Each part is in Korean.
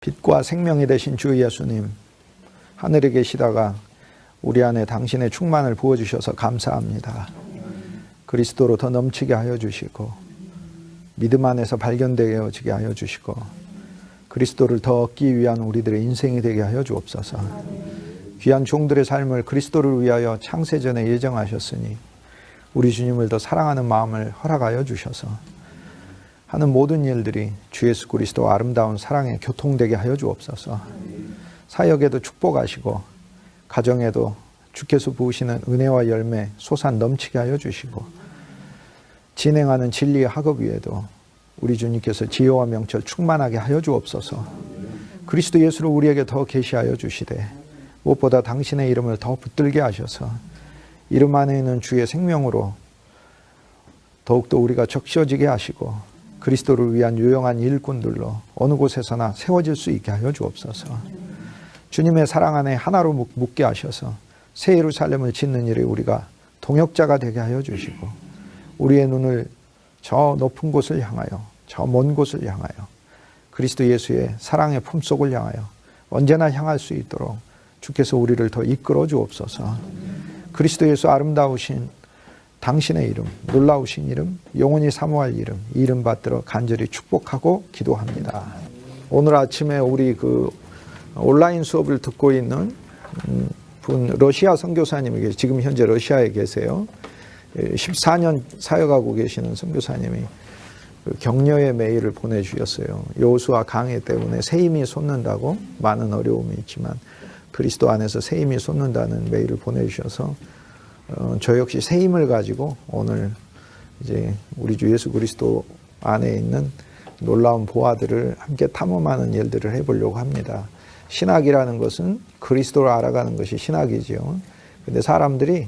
빛과 생명이 되신 주 예수님, 하늘에 계시다가 우리 안에 당신의 충만을 부어주셔서 감사합니다. 그리스도로 더 넘치게 하여 주시고 믿음 안에서 발견되어지게 하여 주시고 그리스도를 더 얻기 위한 우리들의 인생이 되게 하여 주옵소서. 귀한 종들의 삶을 그리스도를 위하여 창세전에 예정하셨으니 우리 주님을 더 사랑하는 마음을 허락하여 주셔서 하는 모든 일들이 주 예수 그리스도 아름다운 사랑에 교통되게 하여 주옵소서. 사역에도 축복하시고 가정에도 주께서 부으시는 은혜와 열매 솟아 넘치게 하여 주시고 진행하는 진리의 학업 위에도 우리 주님께서 지혜와 명철 충만하게 하여 주옵소서. 그리스도 예수를 우리에게 더 계시하여 주시되 무엇보다 당신의 이름을 더 붙들게 하셔서 이름 안에 있는 주의 생명으로 더욱더 우리가 적셔지게 하시고 그리스도를 위한 유용한 일꾼들로 어느 곳에서나 세워질 수 있게 하여 주옵소서. 주님의 사랑 안에 하나로 묶게 하셔서 새 예루살렘을 짓는 일에 우리가 동역자가 되게 하여 주시고 우리의 눈을 저 높은 곳을 향하여 저 먼 곳을 향하여 그리스도 예수의 사랑의 품속을 향하여 언제나 향할 수 있도록 주께서 우리를 더 이끌어 주옵소서. 그리스도 예수 아름다우신 당신의 이름, 놀라우신 이름, 영원히 사모할 이름, 이 이름 받들어 간절히 축복하고 기도합니다. 오늘 아침에 우리 온라인 수업을 듣고 있는 분, 러시아 선교사님이 지금 현재 러시아에 계세요. 14년 사역하고 계시는 선교사님이 격려의 메일을 보내주셨어요. 여호수아 강해 때문에 새 힘이 솟는다고 많은 어려움이 있지만 그리스도 안에서 새 힘이 솟는다는 메일을 보내주셔서 저 역시 새 힘을 가지고 오늘 이제 우리 주 예수 그리스도 안에 있는 놀라운 보화들을 함께 탐험하는 일들을 해보려고 합니다. 신학이라는 것은 그리스도를 알아가는 것이 신학이지요. 근데 사람들이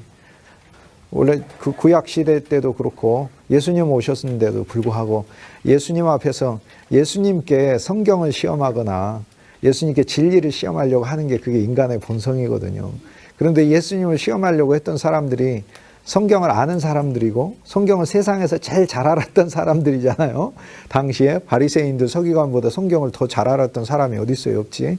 원래 그 구약 시대 때도 그렇고 예수님 오셨는데도 불구하고 예수님 앞에서 예수님께 성경을 시험하거나 예수님께 진리를 시험하려고 하는 게 그게 인간의 본성이거든요. 그런데 예수님을 시험하려고 했던 사람들이 성경을 아는 사람들이고 성경을 세상에서 제일 잘 알았던 사람들이잖아요. 당시에 바리새인들 서기관보다 성경을 더 잘 알았던 사람이 어디 있어요? 없지.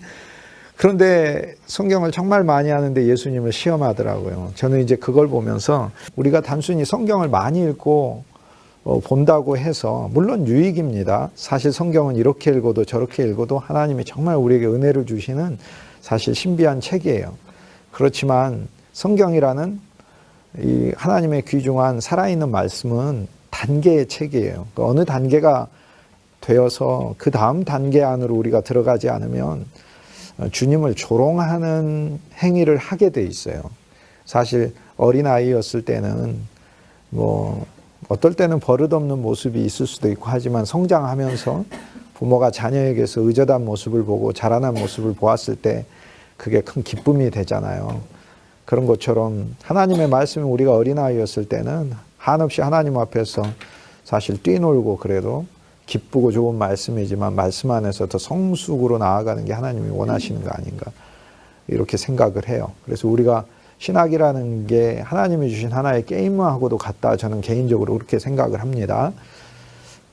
그런데 성경을 정말 많이 아는데 예수님을 시험하더라고요. 저는 이제 그걸 보면서 우리가 단순히 성경을 많이 읽고 본다고 해서 물론 유익입니다. 사실 성경은 이렇게 읽어도 저렇게 읽어도 하나님이 정말 우리에게 은혜를 주시는 사실 신비한 책이에요. 그렇지만 성경이라는 이 하나님의 귀중한 살아있는 말씀은 단계의 책이에요. 어느 단계가 되어서 그 다음 단계 안으로 우리가 들어가지 않으면 주님을 조롱하는 행위를 하게 돼 있어요. 사실 어린아이였을 때는 어떨 때는 버릇없는 모습이 있을 수도 있고 하지만 성장하면서 부모가 자녀에게서 의젓한 모습을 보고 자라난 모습을 보았을 때 그게 큰 기쁨이 되잖아요. 그런 것처럼 하나님의 말씀이 우리가 어린아이였을 때는 한없이 하나님 앞에서 사실 뛰놀고 그래도 기쁘고 좋은 말씀이지만 말씀 안에서 더 성숙으로 나아가는 게 하나님이 원하시는 거 아닌가 이렇게 생각을 해요. 그래서 우리가 신학이라는 게 하나님이 주신 하나의 게임하고도 같다 저는 개인적으로 그렇게 생각을 합니다.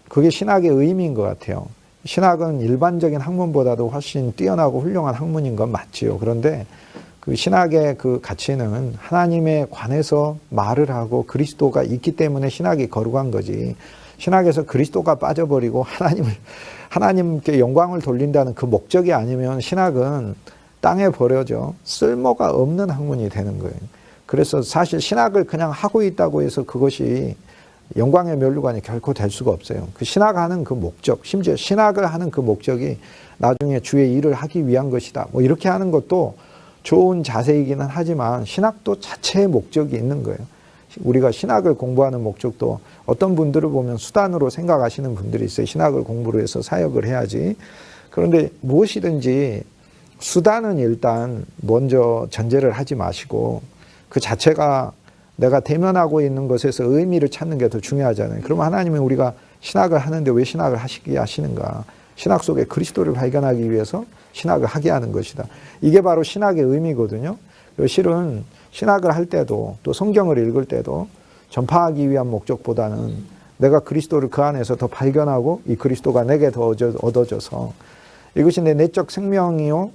그게 신학의 의미인 것 같아요. 신학은 일반적인 학문보다도 훨씬 뛰어나고 훌륭한 학문인 건 맞지요. 그런데 그 신학의 그 가치는 하나님에 관해서 말을 하고 그리스도가 있기 때문에 신학이 거룩한 거지. 신학에서 그리스도가 빠져버리고 하나님께 영광을 돌린다는 그 목적이 아니면 신학은 땅에 버려져 쓸모가 없는 학문이 되는 거예요. 그래서 사실 신학을 그냥 하고 있다고 해서 그것이 영광의 면류관이 결코 될 수가 없어요. 그 신학하는 그 목적, 심지어 신학을 하는 그 목적이 나중에 주의 일을 하기 위한 것이다. 이렇게 하는 것도 좋은 자세이기는 하지만 신학도 자체의 목적이 있는 거예요. 우리가 신학을 공부하는 목적도 어떤 분들을 보면 수단으로 생각하시는 분들이 있어요. 신학을 공부를 해서 사역을 해야지. 그런데 무엇이든지 수단은 일단 먼저 전제를 하지 마시고 그 자체가 내가 대면하고 있는 것에서 의미를 찾는 게 더 중요하잖아요. 그러면 하나님이 우리가 신학을 하는데 왜 신학을 하시게 하시는가? 신학 속에 그리스도를 발견하기 위해서 신학을 하게 하는 것이다. 이게 바로 신학의 의미거든요. 실은 신학을 할 때도 또 성경을 읽을 때도 전파하기 위한 목적보다는 내가 그리스도를 그 안에서 더 발견하고 이 그리스도가 내게 더 얻어져서 이것이 내 내적 생명이요,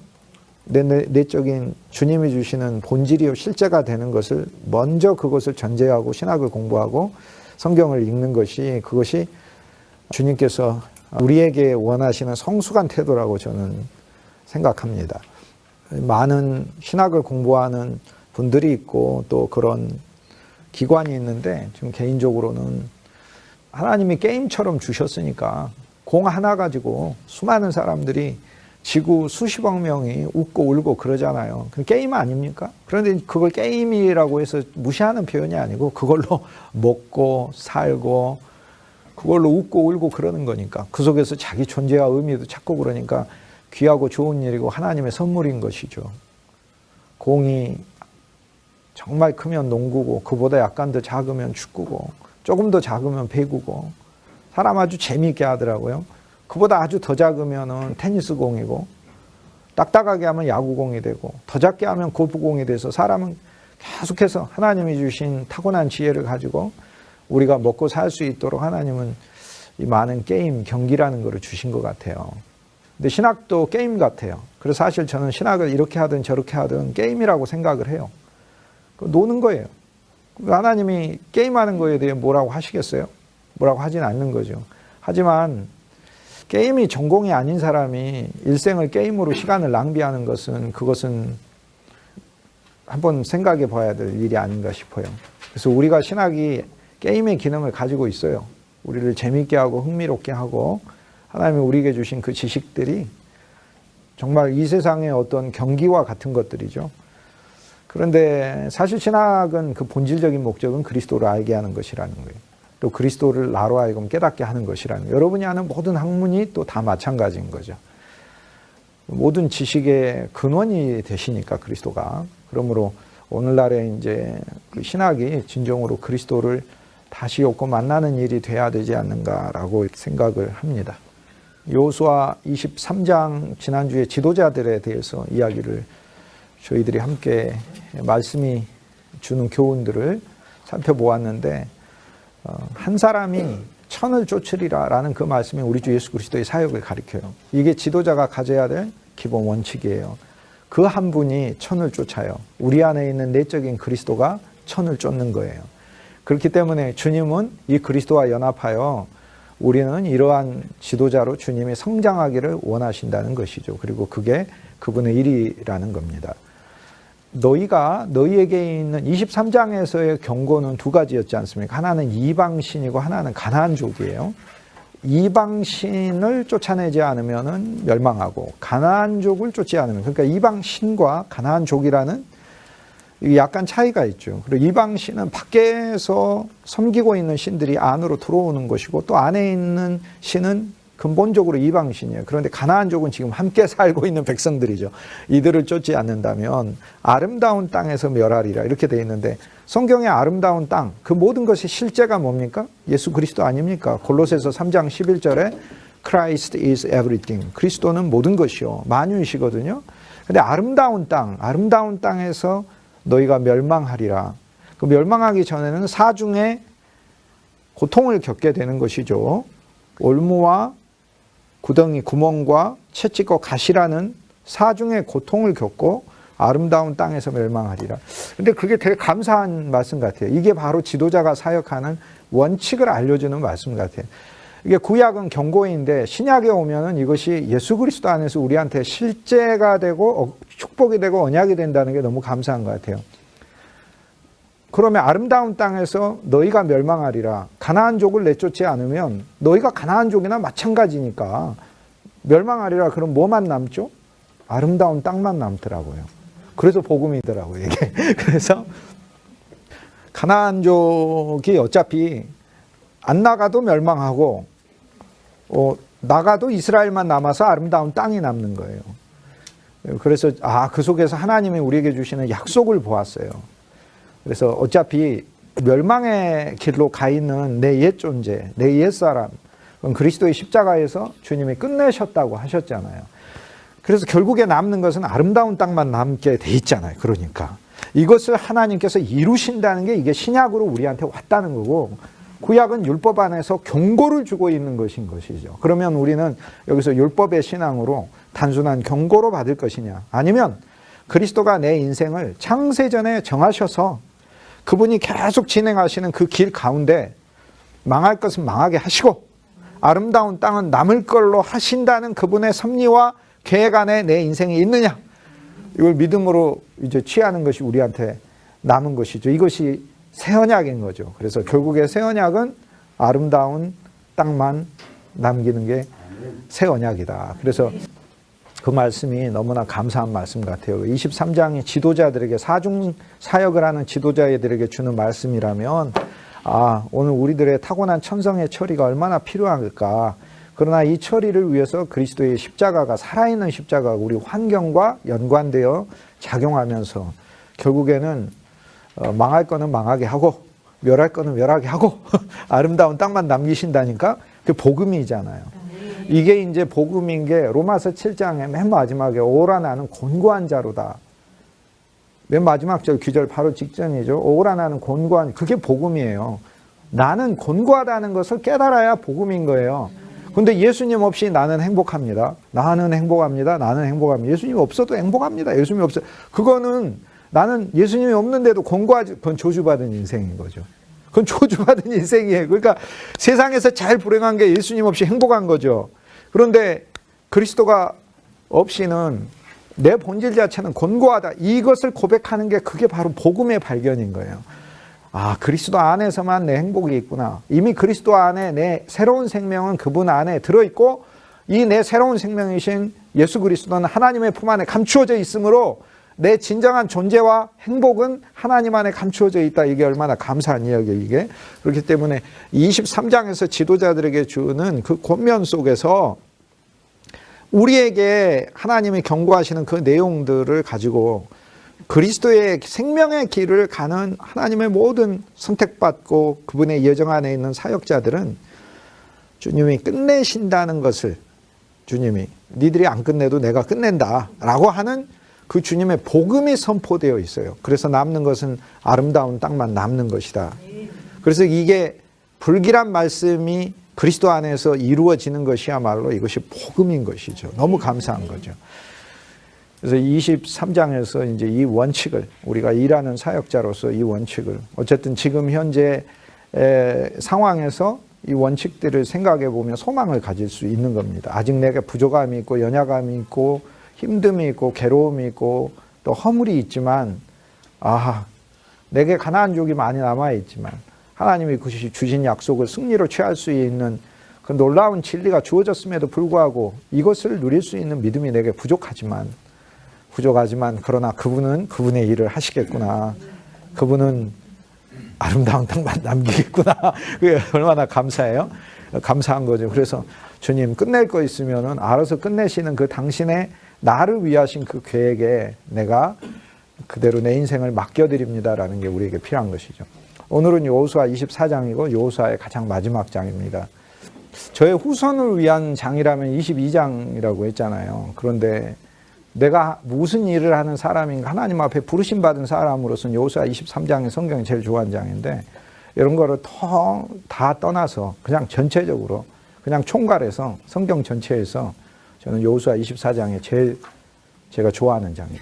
내 내적인 주님이 주시는 본질이요 실제가 되는 것을 먼저 그것을 전제하고 신학을 공부하고 성경을 읽는 것이, 그것이 주님께서 우리에게 원하시는 성숙한 태도라고 저는 생각합니다. 많은 신학을 공부하는 분들이 있고 또 그런 기관이 있는데, 지금 개인적으로는 하나님이 게임처럼 주셨으니까 공 하나 가지고 수많은 사람들이, 지구 수십억 명이 웃고 울고 그러잖아요. 그 게임 아닙니까? 그런데 그걸 게임이라고 해서 무시하는 표현이 아니고 그걸로 먹고 살고 그걸로 웃고 울고 그러는 거니까, 그 속에서 자기 존재와 의미도 찾고 그러니까 귀하고 좋은 일이고 하나님의 선물인 것이죠. 공이 정말 크면 농구고, 그보다 약간 더 작으면 축구고, 조금 더 작으면 배구고, 사람 아주 재미있게 하더라고요. 그보다 아주 더 작으면 테니스 공이고, 딱딱하게 하면 야구공이 되고, 더 작게 하면 골프공이 돼서 사람은 계속해서 하나님이 주신 타고난 지혜를 가지고 우리가 먹고 살 수 있도록 하나님은 이 많은 게임, 경기라는 것을 주신 것 같아요. 근데 신학도 게임 같아요. 그래서 사실 저는 신학을 이렇게 하든 저렇게 하든 게임이라고 생각을 해요. 노는 거예요. 하나님이 게임하는 거에 대해 뭐라고 하시겠어요? 뭐라고 하진 않는 거죠. 하지만 게임이 전공이 아닌 사람이 일생을 게임으로 시간을 낭비하는 것은, 그것은 한번 생각해 봐야 될 일이 아닌가 싶어요. 그래서 우리가 신학이 게임의 기능을 가지고 있어요. 우리를 재미있게 하고 흥미롭게 하고, 하나님이 우리에게 주신 그 지식들이 정말 이 세상의 어떤 경기와 같은 것들이죠. 그런데 사실 신학은 그 본질적인 목적은 그리스도를 알게 하는 것이라는 거예요. 또 그리스도를 나로 하여금 깨닫게 하는 것이라는 거예요. 여러분이 아는 모든 학문이 또 다 마찬가지인 거죠. 모든 지식의 근원이 되시니까 그리스도가. 그러므로 오늘날에 이제 그 신학이 진정으로 그리스도를 다시 얻고 만나는 일이 돼야 되지 않는가라고 생각을 합니다. 여호수아 23장 지난주에 지도자들에 대해서 이야기를 저희들이 함께 말씀이 주는 교훈들을 살펴보았는데, 한 사람이 천을 쫓으리라 라는 그 말씀이 우리 주 예수 그리스도의 사역을 가리켜요. 이게 지도자가 가져야 될 기본 원칙이에요. 그 한 분이 천을 쫓아요. 우리 안에 있는 내적인 그리스도가 천을 쫓는 거예요. 그렇기 때문에 주님은 이 그리스도와 연합하여 우리는 이러한 지도자로 주님이 성장하기를 원하신다는 것이죠. 그리고 그게 그분의 일이라는 겁니다. 너희에게 있는 23장에서의 경고는 두 가지였지 않습니까? 하나는 이방신이고 하나는 가나안족이에요. 이방신을 쫓아내지 않으면 멸망하고, 가나안족을 쫓지 않으면, 그러니까 이방신과 가나안족이라는 약간 차이가 있죠. 그리고 이방신은 밖에서 섬기고 있는 신들이 안으로 들어오는 것이고, 또 안에 있는 신은 근본적으로 이방신이에요. 그런데 가나안족은 지금 함께 살고 있는 백성들이죠. 이들을 쫓지 않는다면 아름다운 땅에서 멸하리라 이렇게 되어 있는데, 성경의 아름다운 땅, 그 모든 것의 실제가 뭡니까? 예수 그리스도 아닙니까? 골로새서 3장 11절에 Christ is everything. 그리스도는 모든 것이요, 만유이시거든요. 근데 아름다운 땅에서 너희가 멸망하리라. 그 멸망하기 전에는 사중에 고통을 겪게 되는 것이죠. 올무와 구덩이, 구멍과 채찍과 가시라는 사중의 고통을 겪고 아름다운 땅에서 멸망하리라. 근데 그게 되게 감사한 말씀 같아요. 이게 바로 지도자가 사역하는 원칙을 알려주는 말씀 같아요. 이게 구약은 경고인데 신약에 오면은 이것이 예수 그리스도 안에서 우리한테 실제가 되고 축복이 되고 언약이 된다는 게 너무 감사한 것 같아요. 그러면 아름다운 땅에서 너희가 멸망하리라. 가나안족을 내쫓지 않으면 너희가 가나안족이나 마찬가지니까 멸망하리라. 그럼 뭐만 남죠? 아름다운 땅만 남더라고요. 그래서 복음이더라고요, 이게. 그래서 가나안족이 어차피 안 나가도 멸망하고, 나가도 이스라엘만 남아서 아름다운 땅이 남는 거예요. 그래서 그 속에서 하나님이 우리에게 주시는 약속을 보았어요. 그래서 어차피 멸망의 길로 가 있는 내 옛 존재, 내 옛사람, 그리스도의 십자가에서 주님이 끝내셨다고 하셨잖아요. 그래서 결국에 남는 것은 아름다운 땅만 남게 돼 있잖아요. 그러니까 이것을 하나님께서 이루신다는 게 이게 신약으로 우리한테 왔다는 거고, 구약은 율법 안에서 경고를 주고 있는 것인 것이죠. 그러면 우리는 여기서 율법의 신앙으로 단순한 경고로 받을 것이냐, 아니면 그리스도가 내 인생을 창세전에 정하셔서 그분이 계속 진행하시는 그 길 가운데 망할 것은 망하게 하시고 아름다운 땅은 남을 걸로 하신다는 그분의 섭리와 계획 안에 내 인생이 있느냐, 이걸 믿음으로 이제 취하는 것이 우리한테 남은 것이죠. 이것이 새 언약인 거죠. 그래서 결국에 새 언약은 아름다운 땅만 남기는 게 새 언약이다. 그래서 그 말씀이 너무나 감사한 말씀 같아요. 23장이 지도자들에게, 사중 사역을 하는 지도자들에게 주는 말씀이라면, 오늘 우리들의 타고난 천성의 처리가 얼마나 필요할까. 그러나 이 처리를 위해서 그리스도의 십자가가, 살아있는 십자가가 우리 환경과 연관되어 작용하면서 결국에는 망할 거는 망하게 하고 멸할 거는 멸하게 하고 아름다운 땅만 남기신다니까. 그게 복음이잖아요. 이게 이제 복음인 게 로마서 7장의 맨 마지막에 오라 나는 곤고한 자로다. 맨 마지막 절 귀절 바로 직전이죠. 오라 나는 곤고한, 그게 복음이에요. 나는 곤고하다는 것을 깨달아야 복음인 거예요. 근데 예수님 없이 나는 행복합니다. 나는 행복합니다. 나는 행복합니다. 예수님 없어도 행복합니다. 예수님이 없어. 그거는 나는 예수님이 없는데도 곤고하지, 그건 저주받은 인생인 거죠. 그건 저주받은 인생이에요. 그러니까 세상에서 제일 불행한 게 예수님 없이 행복한 거죠. 그런데 그리스도가 없이는 내 본질 자체는 곤고하다. 이것을 고백하는 게, 그게 바로 복음의 발견인 거예요. 그리스도 안에서만 내 행복이 있구나. 이미 그리스도 안에 내 새로운 생명은 그분 안에 들어있고, 이 내 새로운 생명이신 예수 그리스도는 하나님의 품 안에 감추어져 있으므로 내 진정한 존재와 행복은 하나님 안에 감추어져 있다. 이게 얼마나 감사한 이야기예요, 이게. 그렇기 때문에 23장에서 지도자들에게 주는 그 권면 속에서 우리에게 하나님이 경고하시는 그 내용들을 가지고 그리스도의 생명의 길을 가는 하나님의 모든 선택받고 그분의 예정 안에 있는 사역자들은 주님이 끝내신다는 것을, 주님이 니들이 안 끝내도 내가 끝낸다 라고 하는 그 주님의 복음이 선포되어 있어요. 그래서 남는 것은 아름다운 땅만 남는 것이다. 그래서 이게 불길한 말씀이 그리스도 안에서 이루어지는 것이야말로 이것이 복음인 것이죠. 너무 감사한 거죠. 그래서 23장에서 이제 이 원칙을, 우리가 일하는 사역자로서 이 원칙을, 어쨌든 지금 현재 상황에서 이 원칙들을 생각해 보면 소망을 가질 수 있는 겁니다. 아직 내게 부족함이 있고 연약함이 있고 힘듦이 있고 괴로움이 있고 또 허물이 있지만, 내게 가나안 족이 많이 남아있지만 하나님이 주신 약속을 승리로 취할 수 있는 그 놀라운 진리가 주어졌음에도 불구하고 이것을 누릴 수 있는 믿음이 내게 부족하지만 그러나 그분은 그분의 일을 하시겠구나. 그분은 아름다운 땅만 남기겠구나. 그게 얼마나 감사해요. 감사한 거죠. 그래서 주님 끝낼 거 있으면은 알아서 끝내시는 그 당신의 나를 위하신 그 계획에 내가 그대로 내 인생을 맡겨드립니다라는 게 우리에게 필요한 것이죠. 오늘은 여호수아 24장이고 여호수아의 가장 마지막 장입니다. 저의 후손을 위한 장이라면 22장이라고 했잖아요. 그런데 내가 무슨 일을 하는 사람인가, 하나님 앞에 부르심 받은 사람으로서는 여호수아 23장이 성경이 제일 좋아하는 장인데, 이런 거를 다 떠나서 그냥 전체적으로 그냥 총괄해서 성경 전체에서 저는 여호수아 24장이 제일 제가 좋아하는 장이에요.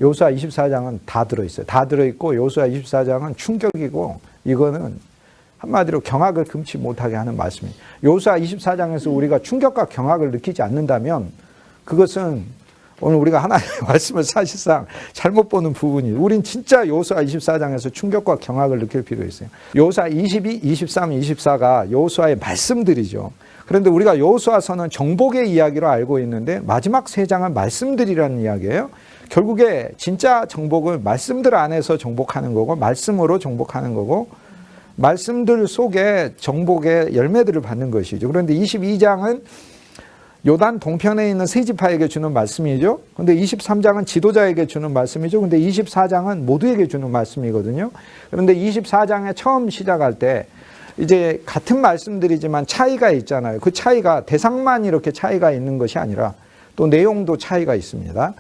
여호수아 24장은 다 들어있어요. 다 들어있고 여호수아 24장은 충격이고, 이거는 한마디로 경악을 금치 못하게 하는 말씀이에요. 여호수아 24장에서 우리가 충격과 경악을 느끼지 않는다면 그것은 오늘 우리가 하나님의 말씀을 사실상 잘못 보는 부분이에요. 우린 진짜 여호수아 24장에서 충격과 경악을 느낄 필요가 있어요. 여호수아 22, 23, 24가 여호수아의 말씀들이죠. 그런데 우리가 여호수아서는 정복의 이야기로 알고 있는데 마지막 세 장은 말씀들이라는 이야기예요. 결국에 진짜 정복은 말씀들 안에서 정복하는 거고, 말씀으로 정복하는 거고, 말씀들 속에 정복의 열매들을 받는 것이죠. 그런데 22장은 요단 동편에 있는 세 지파에게 주는 말씀이죠. 근데 23장은 지도자에게 주는 말씀이죠. 근데 24장은 모두에게 주는 말씀이거든요. 그런데 24장에 처음 시작할 때 이제 같은 말씀들이지만 차이가 있잖아요. 그 차이가 대상만 이렇게 차이가 있는 것이 아니라 또 내용도 차이가 있습니다.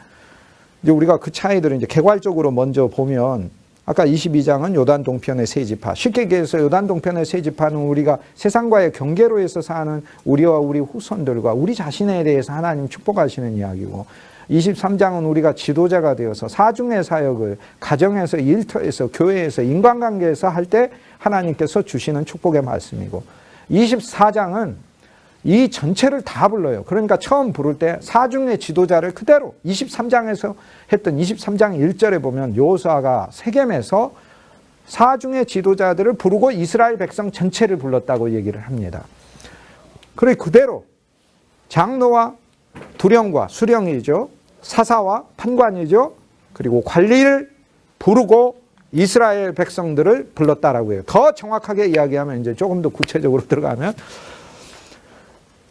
이제 우리가 그 차이들을 이제 개괄적으로 먼저 보면 아까 22장은 요단 동편의 세 지파. 쉽게 얘기해서 요단 동편의 세 지파는 우리가 세상과의 경계로 해서 사는 우리와 우리 후손들과 우리 자신에 대해서 하나님 축복하시는 이야기고, 23장은 우리가 지도자가 되어서 사중의 사역을 가정에서, 일터에서, 교회에서, 인간관계에서 할 때 하나님께서 주시는 축복의 말씀이고, 24장은 이 전체를 다 불러요. 그러니까 처음 부를 때 사중의 지도자를 그대로 23장에서 했던 23장 1절에 보면 여호수아가 세겜에서 사중의 지도자들을 부르고 이스라엘 백성 전체를 불렀다고 얘기를 합니다. 그래 그대로 장로와 두령과 수령이죠. 사사와 판관이죠. 그리고 관리를 부르고 이스라엘 백성들을 불렀다라고 해요. 더 정확하게 이야기하면 이제 조금 더 구체적으로 들어가면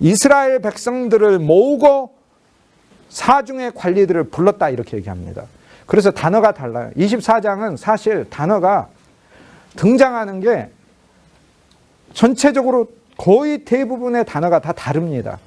이스라엘 백성들을 모으고 사중의 관리들을 불렀다 이렇게 얘기합니다. 그래서 단어가 달라요. 24장은 사실 단어가 등장하는 게 전체적으로 거의 대부분의 단어가 다 다릅니다.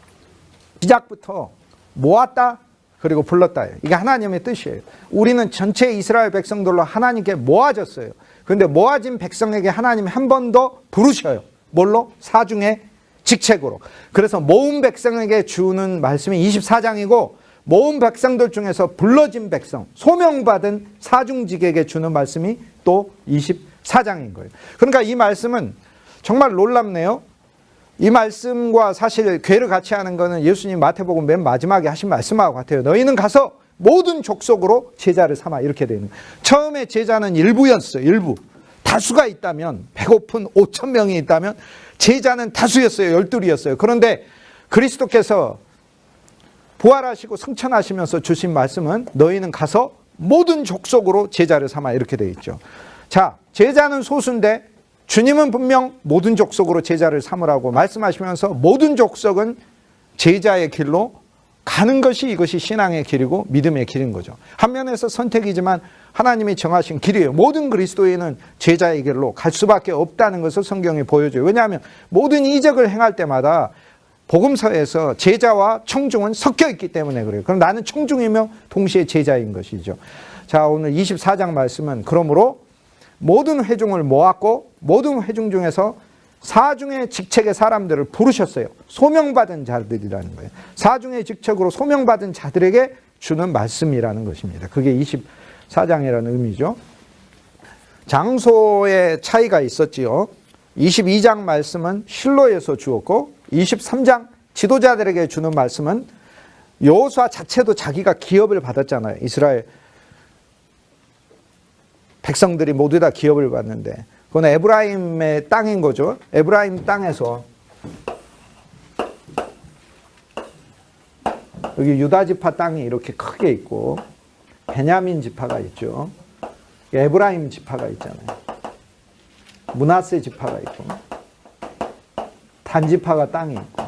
시작부터 모았다 그리고 불렀다. 이게 하나님의 뜻이에요. 우리는 전체 이스라엘 백성들로 하나님께 모아졌어요. 그런데 모아진 백성에게 하나님이 한 번 더 부르셔요. 뭘로? 사중의 직책으로. 그래서 모은 백성에게 주는 말씀이 24장이고 모은 백성들 중에서 불러진 백성, 소명받은 사중직에게 주는 말씀이 또 24장인 거예요. 그러니까 이 말씀은 정말 놀랍네요. 이 말씀과 사실 궤를 같이 하는 거는 예수님 마태복음 맨 마지막에 하신 말씀하고 같아요. 너희는 가서 모든 족속으로 제자를 삼아 이렇게 되는 거예요. 처음에 제자는 일부였어요. 일부. 다수가 있다면 배고픈 5천 명이 있다면 제자는 다수였어요. 12이었어요. 그런데 그리스도께서 부활하시고 승천하시면서 주신 말씀은 너희는 가서 모든 족속으로 제자를 삼아 이렇게 되어 있죠. 자, 제자는 소수인데 주님은 분명 모든 족속으로 제자를 삼으라고 말씀하시면서 모든 족속은 제자의 길로 가는 것이 이것이 신앙의 길이고 믿음의 길인 거죠. 한 면에서 선택이지만 하나님이 정하신 길이에요. 모든 그리스도인은 제자의 길로 갈 수밖에 없다는 것을 성경이 보여줘요. 왜냐하면 모든 이적을 행할 때마다 복음서에서 제자와 청중은 섞여 있기 때문에 그래요. 그럼 나는 청중이며 동시에 제자인 것이죠. 자, 오늘 24장 말씀은 그러므로 모든 회중을 모았고 모든 회중 중에서 사중의 직책의 사람들을 부르셨어요. 소명받은 자들이라는 거예요. 사중의 직책으로 소명받은 자들에게 주는 말씀이라는 것입니다. 그게 24장이라는 의미죠. 장소의 차이가 있었지요. 22장 말씀은 실로에서 주었고 23장 지도자들에게 주는 말씀은 여호수아 자체도 자기가 기업을 받았잖아요. 이스라엘 백성들이 모두 다 기업을 받는데 그건 에브라임의 땅인 거죠. 에브라임 땅에서 여기 유다 지파 땅이 이렇게 크게 있고 베냐민 지파가 있죠. 에브라임 지파가 있잖아요. 므낫세 지파가 있고 단 지파가 땅이 있고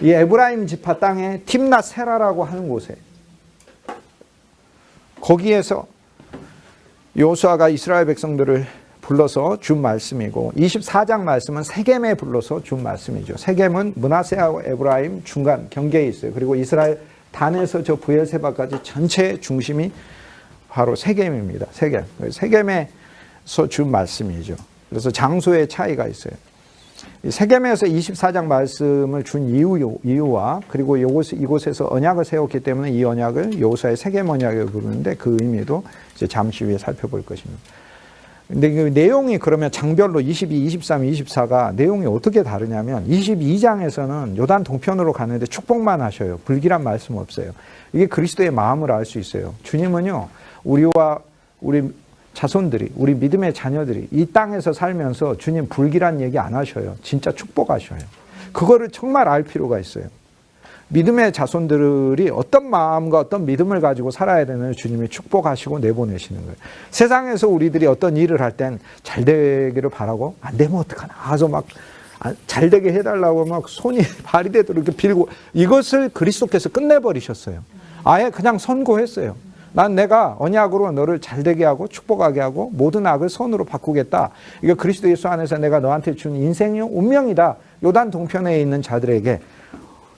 이 에브라임 지파 땅에 timnat 세라라고 하는 곳에 거기에서 여호수아가 이스라엘 백성들을 불러서 준 말씀이고 24장 말씀은 세겜에 불러서 준 말씀이죠. 세겜은 므낫세하고 에브라임 중간 경계에 있어요. 그리고 이스라엘 단에서 저 브엘세바까지 전체의 중심이 바로 세겜입니다. 세겜. 세겜에서 준 말씀이죠. 그래서 장소의 차이가 있어요. 세겜에서 24장 말씀을 준 이유와 그리고 이곳에서 언약을 세웠기 때문에 이 언약을 여호수아의 세겜 언약을 부르는데 그 의미도 이제 잠시 후에 살펴볼 것입니다. 근데 그 내용이 그러면 장별로 22, 23, 24가 내용이 어떻게 다르냐면 22장에서는 요단 동편으로 가는데 축복만 하셔요. 불길한 말씀 없어요. 이게 그리스도의 마음을 알 수 있어요. 주님은요, 우리와 우리 자손들이, 우리 믿음의 자녀들이 이 땅에서 살면서 주님 불길한 얘기 안 하셔요. 진짜 축복하셔요. 그거를 정말 알 필요가 있어요. 믿음의 자손들이 어떤 마음과 어떤 믿음을 가지고 살아야 되는 주님이 축복하시고 내보내시는 거예요. 세상에서 우리들이 어떤 일을 할 땐 잘 되기를 바라고 안 되면 어떡하나 하서 막 잘 되게 해달라고 막 손이 발이 되도록 이렇게 빌고 이것을 그리스도께서 끝내버리셨어요. 아예 그냥 선고했어요. 난 내가 언약으로 너를 잘되게 하고 축복하게 하고 모든 악을 선으로 바꾸겠다. 이게 그리스도 예수 안에서 내가 너한테 준 인생의 운명이다. 요단 동편에 있는 자들에게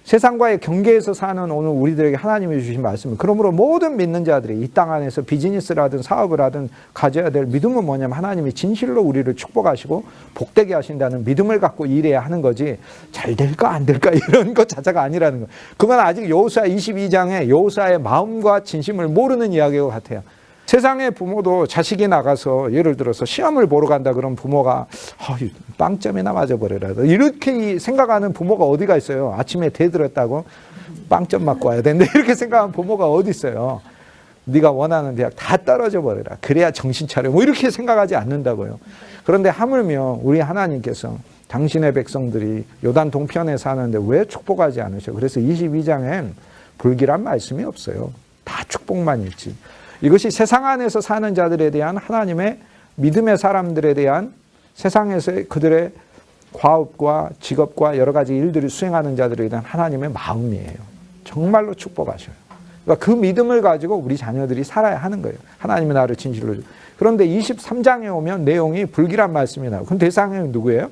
세상과의 경계에서 사는 오늘 우리들에게 하나님이 주신 말씀은, 그러므로 모든 믿는 자들이 이 땅 안에서 비즈니스를 하든 사업을 하든 가져야 될 믿음은 뭐냐면, 하나님이 진실로 우리를 축복하시고 복되게 하신다는 믿음을 갖고 일해야 하는 거지, 잘 될까 안 될까 이런 것 자체가 아니라는 거예요. 그건 아직 여호수아 22장에 여호수아의 마음과 진심을 모르는 이야기와 같아요. 세상의 부모도 자식이 나가서 예를 들어서 시험을 보러 간다 그러면 부모가 빵점이나 맞아버려라 이렇게 생각하는 부모가 어디가 있어요. 아침에 대들었다고 빵점 맞고 와야 되는데 이렇게 생각하는 부모가 어디 있어요. 네가 원하는 대학 다 떨어져 버려라, 그래야 정신 차려, 뭐 이렇게 생각하지 않는다고요. 그런데 하물며 우리 하나님께서 당신의 백성들이 요단 동편에 사는데 왜 축복하지 않으셔? 그래서 22장엔 불길한 말씀이 없어요. 다 축복만 있지. 이것이 세상 안에서 사는 자들에 대한 하나님의 믿음의 사람들에 대한 세상에서 그들의 과업과 직업과 여러 가지 일들을 수행하는 자들에 대한 하나님의 마음이에요. 정말로 축복하셔요. 그러니까 그 믿음을 가지고 우리 자녀들이 살아야 하는 거예요. 하나님이 나를 진실로. 그런데 23장에 오면 내용이 불길한 말씀이 나오고, 그럼 대상이 누구예요?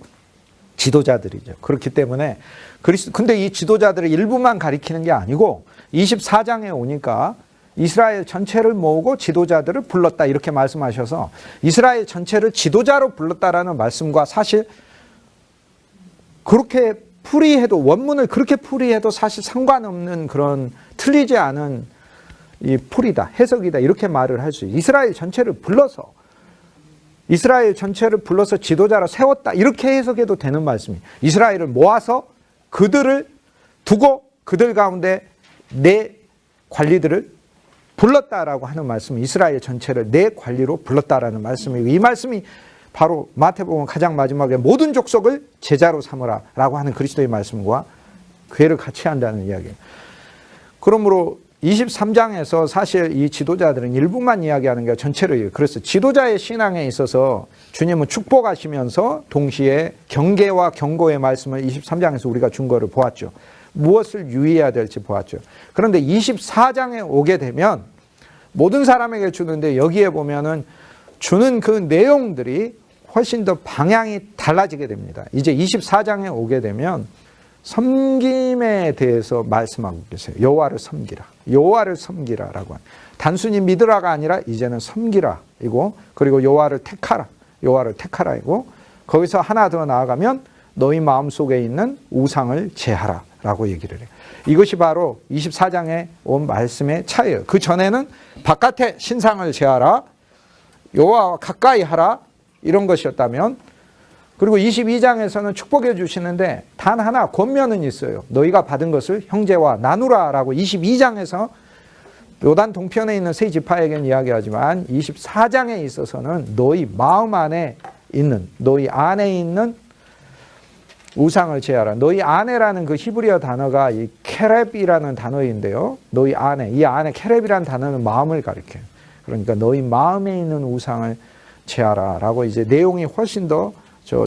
지도자들이죠. 그렇기 때문에 근데 이 지도자들의 일부만 가리키는 게 아니고 24장에 오니까 이스라엘 전체를 모으고 지도자들을 불렀다 이렇게 말씀하셔서, 이스라엘 전체를 지도자로 불렀다라는 말씀과 사실 그렇게 풀이해도, 원문을 그렇게 풀이해도 사실 상관없는 그런 틀리지 않은 이 풀이다, 해석이다 이렇게 말을 할 수 있어요. 이스라엘 전체를 불러서 지도자로 세웠다 이렇게 해석해도 되는 말씀이에요. 이스라엘을 모아서 그들을 두고 그들 가운데 내 관리들을 불렀다라고 하는 말씀은 이스라엘 전체를 내 관리로 불렀다라는 말씀이고, 이 말씀이 바로 마태복음 가장 마지막에 모든 족속을 제자로 삼으라 라고 하는 그리스도의 말씀과 괴를 같이 한다는 이야기예요. 그러므로 23장에서 사실 이 지도자들은 일부만 이야기하는 게 전체를, 그래서 지도자의 신앙에 있어서 주님은 축복하시면서 동시에 경계와 경고의 말씀을 23장에서 우리가 준 거를 보았죠. 무엇을 유의해야 될지 보았죠. 그런데 24장에 오게 되면 모든 사람에게 주는데, 여기에 보면은 주는 그 내용들이 훨씬 더 방향이 달라지게 됩니다. 이제 24장에 오게 되면 섬김에 대해서 말씀하고 계세요. 여호와를 섬기라. 여호와를 섬기라라고 하는. 단순히 믿으라가 아니라 이제는 섬기라 이고, 그리고 여호와를 택하라. 여호와를 택하라이고, 거기서 하나 더 나아가면 너희 마음속에 있는 우상을 제하라 라고 얘기를 해요. 이것이 바로 24장에 온 말씀의 차이예요. 그 전에는 바깥에 신상을 제하라, 여호와와 가까이 하라 이런 것이었다면, 그리고 22장에서는 축복해 주시는데 단 하나 권면은 있어요. 너희가 받은 것을 형제와 나누라 라고 22장에서 요단 동편에 있는 세 지파에게는 이야기하지만 24장에 있어서는 너희 마음 안에 있는, 너희 안에 있는 우상을 제하라. 너희 안에라는 그 히브리어 단어가 이 케렙이라는 단어인데요. 너희 안에, 이 안에 케렙이라는 단어는 마음을 가리켜요. 그러니까 너희 마음에 있는 우상을 제하라 라고 이제 내용이 훨씬 더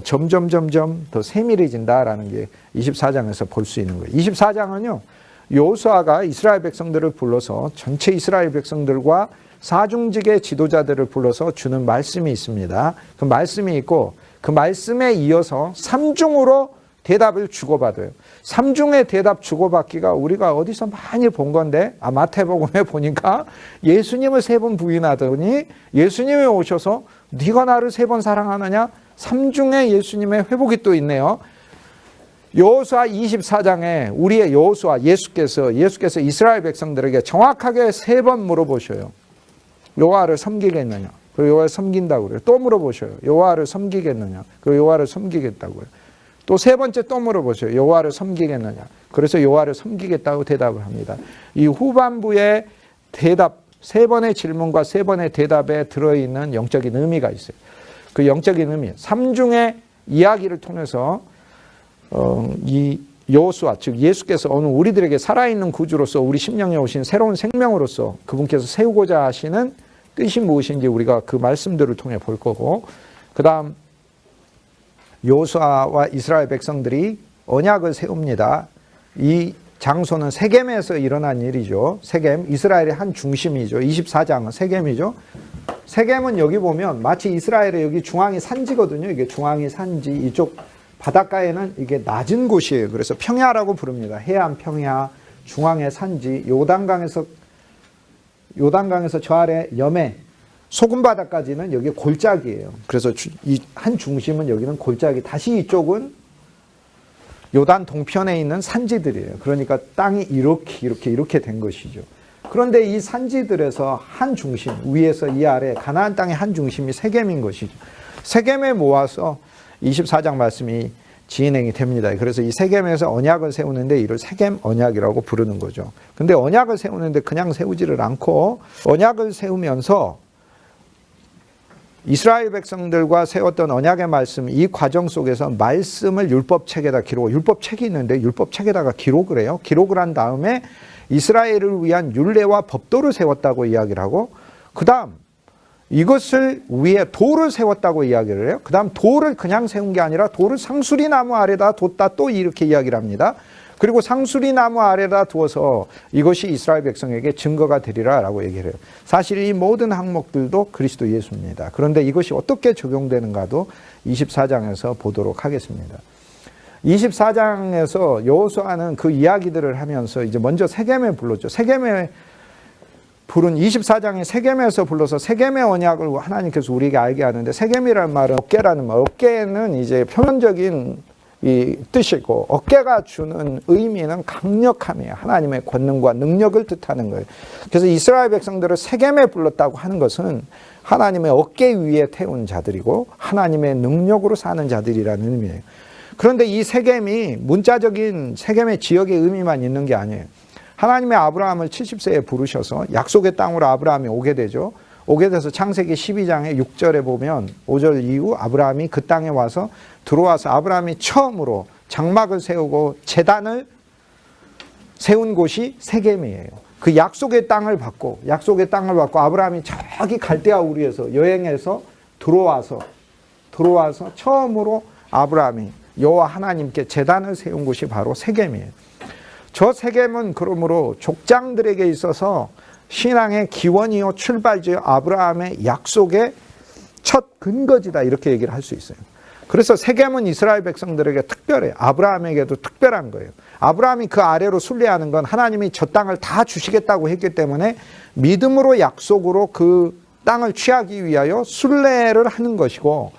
점점 더 세밀해진다라는 게 24장에서 볼 수 있는 거예요. 24장은요, 여호수아가 이스라엘 백성들을 불러서 전체 이스라엘 백성들과 사중직의 지도자들을 불러서 주는 말씀이 있습니다. 그 말씀이 있고, 그 말씀에 이어서 삼중으로 대답을 주고받아요. 삼중의 대답 주고받기가 우리가 어디서 많이 본 건데, 마태복음에 보니까 예수님을 3번 부인하더니 예수님이 오셔서 네가 나를 3번 사랑하느냐? 삼중의 예수님의 회복이 또 있네요. 여호수아 24장에 우리의 여호수아 예수께서 이스라엘 백성들에게 정확하게 3번 물어보셔요. 여호와를 섬기겠느냐? 그리고 여호와를 섬긴다고 그래요. 또 물어보셔요. 여호와를 섬기겠느냐? 그리고 여호와를 섬기겠다고요. 또 3번째 또 물어보셔요. 여호와를 섬기겠느냐? 그래서 여호와를 섬기겠다고 대답을 합니다. 이 후반부의 대답, 3번의 질문과 3번의 대답에 들어있는 영적인 의미가 있어요. 그 영적인 의미, 삼중의 이야기를 통해서 이 여호수아, 즉 예수께서 오늘 우리들에게 살아있는 구주로서 우리 심령에 오신 새로운 생명으로서 그분께서 세우고자 하시는 뜻이 무엇인지 우리가 그 말씀들을 통해 볼 거고, 그 다음 여호수아와 이스라엘 백성들이 언약을 세웁니다. 이 장소는 세겜에서 일어난 일이죠. 세겜, 이스라엘의 한 중심이죠. 24장은 세겜이죠. 세겜은 여기 보면 마치 이스라엘의 여기 중앙이 산지거든요. 이게 중앙이 산지, 이쪽 바닷가에는 이게 낮은 곳이에요. 그래서 평야라고 부릅니다. 해안 평야, 중앙의 산지, 요단강에서 저 아래 염해, 소금바다까지는 여기 골짜기예요. 그래서 이 한 중심은 여기는 골짜기, 다시 이쪽은 요단 동편에 있는 산지들이에요. 그러니까 땅이 이렇게 된 것이죠. 그런데 이 산지들에서 한 중심, 위에서 이 아래 가나안 땅의 한 중심이 세겜인 것이죠. 세겜에 모아서 24장 말씀이 진행이 됩니다. 그래서 이 세겜에서 언약을 세우는데 이를 세겜 언약이라고 부르는 거죠. 근데 언약을 세우는데 그냥 세우지를 않고 언약을 세우면서 이스라엘 백성들과 세웠던 언약의 말씀, 이 과정 속에서 말씀을 율법책에다 기록, 율법책이 있는데 율법책에다가 기록을 해요. 기록을 한 다음에 이스라엘을 위한 율례와 법도를 세웠다고 이야기를 하고, 그 다음 이것을 위에 돌을 세웠다고 이야기를 해요. 그 다음 돌을 그냥 세운 게 아니라 돌을 상수리 나무 아래다 뒀다, 또 이렇게 이야기를 합니다. 그리고 상수리 나무 아래다 두어서 이것이 이스라엘 백성에게 증거가 되리라 라고 얘기를 해요. 사실 이 모든 항목들도 그리스도 예수입니다. 그런데 이것이 어떻게 적용되는가도 24장에서 보도록 하겠습니다. 24장에서 여호수아는 그 이야기들을 하면서 이제 먼저 세겜에 불렀죠. 세겜에 부른 24장에 세겜에서 불러서 세겜의 언약을 하나님께서 우리에게 알게 하는데, 세겜이라는 말은 어깨라는 말, 어깨는 이제 표면적인 이 뜻이고 어깨가 주는 의미는 강력함이에요. 하나님의 권능과 능력을 뜻하는 거예요. 그래서 이스라엘 백성들을 세겜에 불렀다고 하는 것은 하나님의 어깨 위에 태운 자들이고 하나님의 능력으로 사는 자들이라는 의미예요. 그런데 이 세겜이 문자적인 세겜의 지역의 의미만 있는 게 아니에요. 하나님의 아브라함을 70세에 부르셔서 약속의 땅으로 아브라함이 오게 되죠. 오게 돼서 창세기 12장의 6절에 보면 5절 이후 아브라함이 그 땅에 와서 들어와서 아브라함이 처음으로 장막을 세우고 제단을 세운 곳이 세겜이에요. 그 약속의 땅을 받고 아브라함이 저기 갈대아 우리에서 여행해서 들어와서 처음으로 아브라함이 여호와 하나님께 제단을 세운 곳이 바로 세겜이에요. 저 세겜은 그러므로 족장들에게 있어서 신앙의 기원이요 출발지요 아브라함의 약속의 첫 근거지다, 이렇게 얘기를 할 수 있어요. 그래서 세겜은 이스라엘 백성들에게 특별해요. 아브라함에게도 특별한 거예요. 아브라함이 그 아래로 순례하는 건 하나님이 저 땅을 다 주시겠다고 했기 때문에 믿음으로 약속으로 그 땅을 취하기 위하여 순례를 하는 것이고,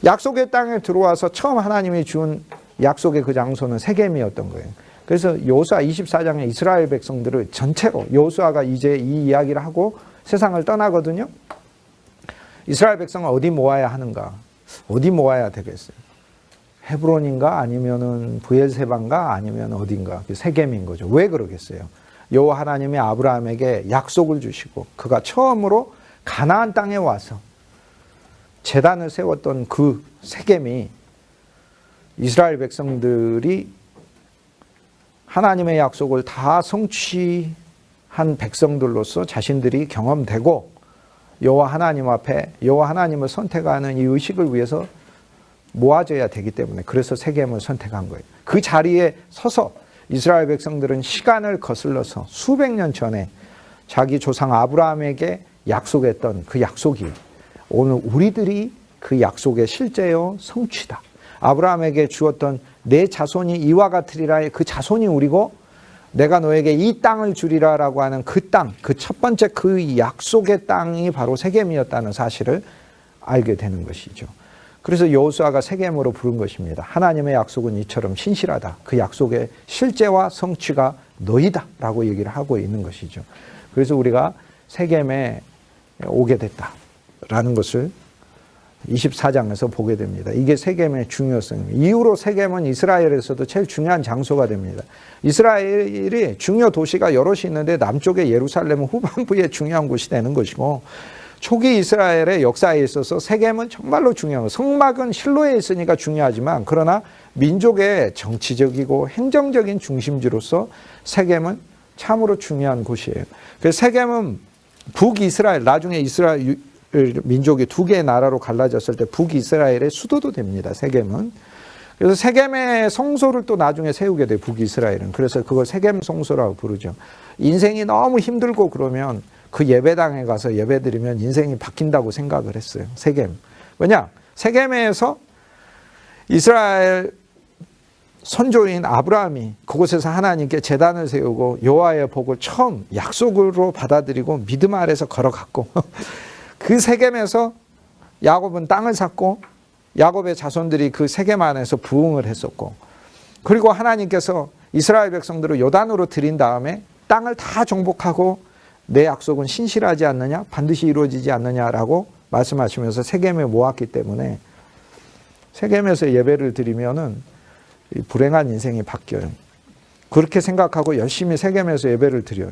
약속의 땅에 들어와서 처음 하나님이 준 약속의 그 장소는 세겜이었던 거예요. 그래서 여호수아 24장에 이스라엘 백성들을 전체로, 여호수아가 이제 이 이야기를 하고 세상을 떠나거든요. 이스라엘 백성은 어디 모아야 하는가? 어디 모아야 되겠어요? 헤브론인가? 아니면은 브엘세바인가? 아니면 어딘가? 세겜인 거죠. 왜 그러겠어요? 여호와 하나님이 아브라함에게 약속을 주시고 그가 처음으로 가나안 땅에 와서 제단을 세웠던 그 세겜이 이스라엘 백성들이 하나님의 약속을 다 성취한 백성들로서 자신들이 경험되고 여호와 하나님 앞에 여호와 하나님을 선택하는 이 의식을 위해서 모아져야 되기 때문에, 그래서 세겜을 선택한 거예요. 그 자리에 서서 이스라엘 백성들은 시간을 거슬러서 수백 년 전에 자기 조상 아브라함에게 약속했던 그 약속이 오늘 우리들이 그 약속의 실제요 성취다. 아브라함에게 주었던 내 자손이 이와 같으리라의 그 자손이 우리고 내가 너에게 이 땅을 주리라 라고 하는 그 땅, 그 첫 번째 그 약속의 땅이 바로 세겜이었다는 사실을 알게 되는 것이죠. 그래서 여호수아가 세겜으로 부른 것입니다. 하나님의 약속은 이처럼 신실하다. 그 약속의 실제와 성취가 너희다 라고 얘기를 하고 있는 것이죠. 그래서 우리가 세겜에 오게 됐다라는 것을 24장에서 보게 됩니다. 이게 세겜의 중요성입니다. 이후로 세겜은 이스라엘에서도 제일 중요한 장소가 됩니다. 이스라엘이 중요 도시가 여럿이 있는데 남쪽의 예루살렘은 후반부에 중요한 곳이 되는 것이고, 초기 이스라엘의 역사에 있어서 세겜은 정말로 중요한 것. 성막은 실로에 있으니까 중요하지만, 그러나 민족의 정치적이고 행정적인 중심지로서 세겜은 참으로 중요한 곳이에요. 그래서 세겜은 북이스라엘, 나중에 이스라엘 민족이 두 개의 나라로 갈라졌을 때 북이스라엘의 수도도 됩니다. 세겜은. 그래서 세겜의 성소를 또 나중에 세우게 돼요. 북이스라엘은. 그래서 그걸 세겜 성소라고 부르죠. 인생이 너무 힘들고 그러면 그 예배당에 가서 예배드리면 인생이 바뀐다고 생각을 했어요. 세겜. 왜냐? 세겜에서 이스라엘 선조인 아브라함이 그곳에서 하나님께 제단을 세우고 여호와의 복을 처음 약속으로 받아들이고 믿음 아래서 걸어갔고 그 세겜에서 야곱은 땅을 샀고 야곱의 자손들이 그 세겜 안에서 부흥을 했었고, 그리고 하나님께서 이스라엘 백성들을 요단으로 들인 다음에 땅을 다 정복하고 내 약속은 신실하지 않느냐, 반드시 이루어지지 않느냐라고 말씀하시면서 세겜에 모았기 때문에 세겜에서 예배를 드리면은 불행한 인생이 바뀌어요. 그렇게 생각하고 열심히 세겜에서 예배를 드려요.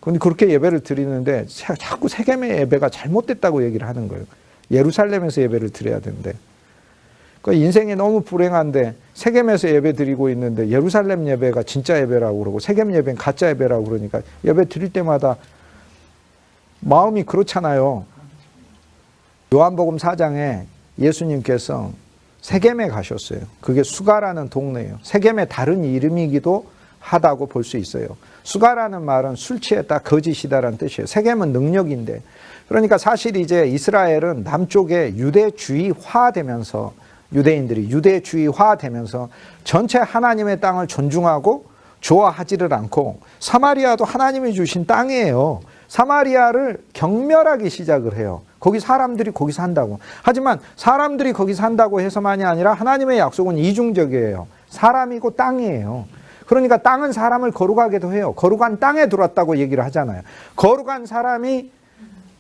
그런데 그렇게 예배를 드리는데 자꾸 세겜의 예배가 잘못됐다고 얘기를 하는 거예요. 예루살렘에서 예배를 드려야 되는데. 그러니까 인생이 너무 불행한데 세겜에서 예배 드리고 있는데 예루살렘 예배가 진짜 예배라고 그러고 세겜 예배는 가짜 예배라고 그러니까 예배 드릴 때마다 마음이 그렇잖아요. 요한복음 4장에 예수님께서 세겜에 가셨어요. 그게 수가라는 동네예요. 세겜의 다른 이름이기도 하다고 볼 수 있어요. 수가라는 말은 술 취했다, 거짓이다라는 뜻이에요. 세겜은 능력인데, 그러니까 사실 이제 이스라엘은 남쪽에 유대주의화되면서, 유대인들이 유대주의화되면서 전체 하나님의 땅을 존중하고 좋아하지를 않고, 사마리아도 하나님이 주신 땅이에요. 사마리아를 경멸하기 시작을 해요. 거기 사람들이 거기 산다고. 하지만 사람들이 거기 산다고 해서만이 아니라 하나님의 약속은 이중적이에요. 사람이고 땅이에요. 그러니까 땅은 사람을 거룩하게도 해요. 거룩한 땅에 들어왔다고 얘기를 하잖아요. 거룩한 사람이